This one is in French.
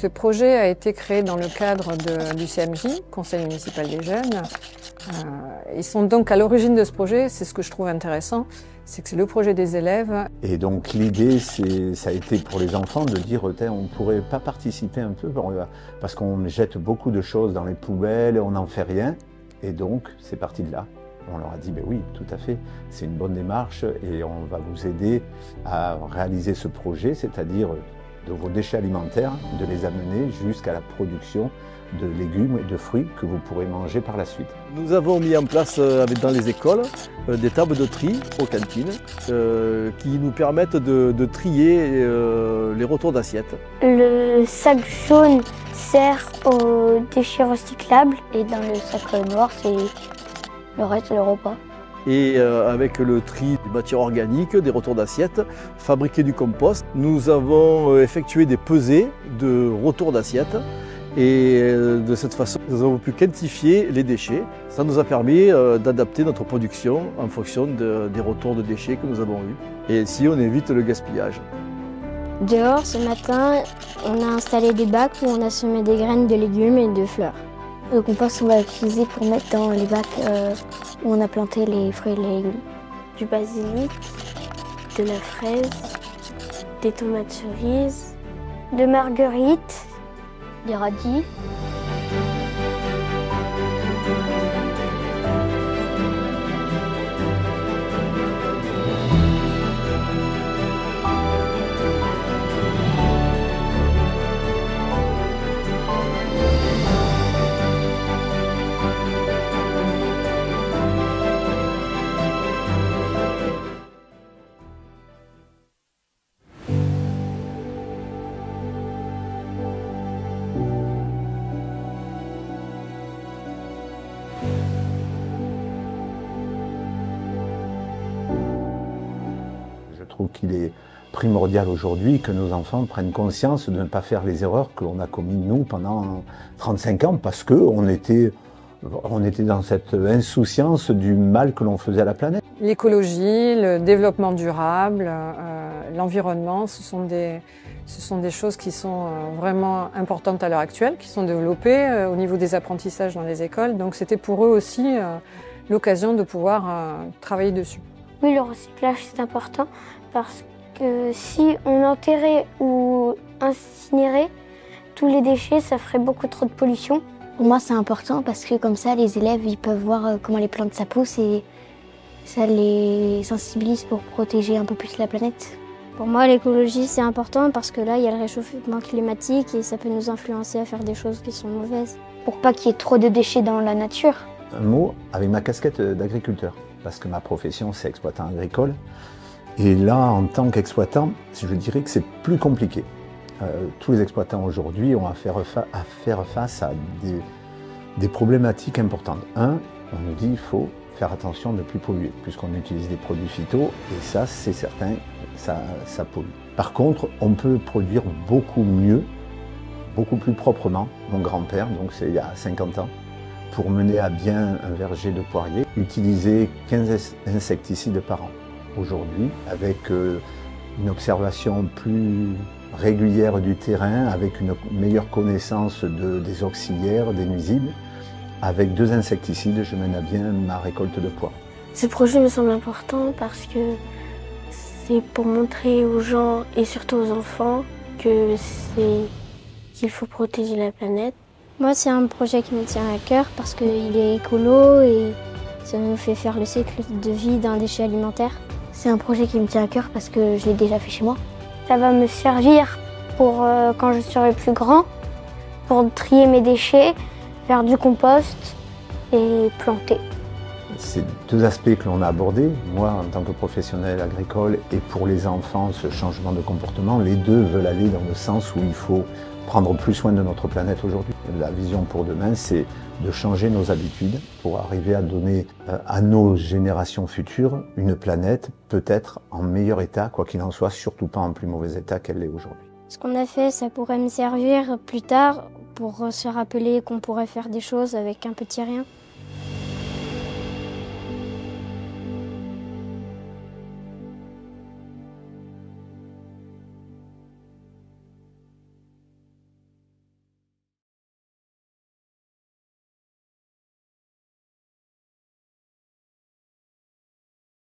Ce projet a été créé dans le cadre du CMJ, Conseil municipal des jeunes. Ils sont donc à l'origine de ce projet. C'est ce que je trouve intéressant, c'est que c'est le projet des élèves. Et donc l'idée, ça a été pour les enfants de dire on ne pourrait pas participer un peu parce qu'on jette beaucoup de choses dans les poubelles, on n'en fait rien. Et donc c'est parti de là. On leur a dit oui, tout à fait, c'est une bonne démarche et on va vous aider à réaliser ce projet, c'est-à-dire de vos déchets alimentaires, de les amener jusqu'à la production de légumes et de fruits que vous pourrez manger par la suite. Nous avons mis en place dans les écoles des tables de tri aux cantines qui nous permettent de trier les retours d'assiettes. Le sac jaune sert aux déchets recyclables et dans le sac noir, c'est le reste, le repas. Et avec le tri des matières organiques, des retours d'assiettes, fabriquer du compost, nous avons effectué des pesées de retours d'assiettes. Et de cette façon, nous avons pu quantifier les déchets. Ça nous a permis d'adapter notre production en fonction des retours de déchets que nous avons eus. Et ainsi, on évite le gaspillage. Dehors, ce matin, on a installé des bacs où on a semé des graines de légumes et de fleurs. Le compost, on va l'utiliser pour mettre dans les bacs où on a planté les fruits et les légumes. Du basilic, de la fraise, des tomates cerises, de marguerites, des radis. Je trouve qu'il est primordial aujourd'hui que nos enfants prennent conscience de ne pas faire les erreurs que l'on a commises nous pendant 35 ans parce qu'on était dans cette insouciance du mal que l'on faisait à la planète. L'écologie, le développement durable, l'environnement, ce sont des choses qui sont vraiment importantes à l'heure actuelle, qui sont développées au niveau des apprentissages dans les écoles. Donc c'était pour eux aussi l'occasion de pouvoir travailler dessus. Oui, le recyclage, c'est important parce que si on enterrait ou incinérait tous les déchets, ça ferait beaucoup trop de pollution. Pour moi, c'est important parce que comme ça, les élèves ils peuvent voir comment les plantes ça pousse et ça les sensibilise pour protéger un peu plus la planète. Pour moi, l'écologie, c'est important parce que là, il y a le réchauffement climatique et ça peut nous influencer à faire des choses qui sont mauvaises. Pour pas qu'il y ait trop de déchets dans la nature. Un mot avec ma casquette d'agriculteur, parce que ma profession, c'est exploitant agricole. Et là, en tant qu'exploitant, je dirais que c'est plus compliqué. Tous les exploitants aujourd'hui ont à faire face à des problématiques importantes. Un, on nous dit qu'il faut faire attention de ne plus polluer, puisqu'on utilise des produits phyto, et ça, c'est certain, ça pollue. Par contre, on peut produire beaucoup mieux, beaucoup plus proprement. Mon grand-père, donc c'est il y a 50 ans, pour mener à bien un verger de poirier, utilisait 15 insecticides par an. Aujourd'hui, avec une observation plus régulière du terrain, avec une meilleure connaissance des auxiliaires, des nuisibles, avec 2 insecticides, je mène à bien ma récolte de pois. Ce projet me semble important parce que c'est pour montrer aux gens et surtout aux enfants qu'il faut protéger la planète. Moi, c'est un projet qui me tient à cœur parce qu'il est écolo et ça nous fait faire le cycle de vie d'un déchet alimentaire. C'est un projet qui me tient à cœur parce que je l'ai déjà fait chez moi. Ça va me servir pour quand je serai plus grand, pour trier mes déchets, faire du compost et planter. C'est 2 aspects que l'on a abordés, moi en tant que professionnel agricole et pour les enfants, ce changement de comportement, les deux veulent aller dans le sens où il faut prendre plus soin de notre planète aujourd'hui. La vision pour demain, c'est de changer nos habitudes pour arriver à donner à nos générations futures une planète peut-être en meilleur état, quoi qu'il en soit, surtout pas en plus mauvais état qu'elle l'est aujourd'hui. Ce qu'on a fait, ça pourrait me servir plus tard pour se rappeler qu'on pourrait faire des choses avec un petit rien.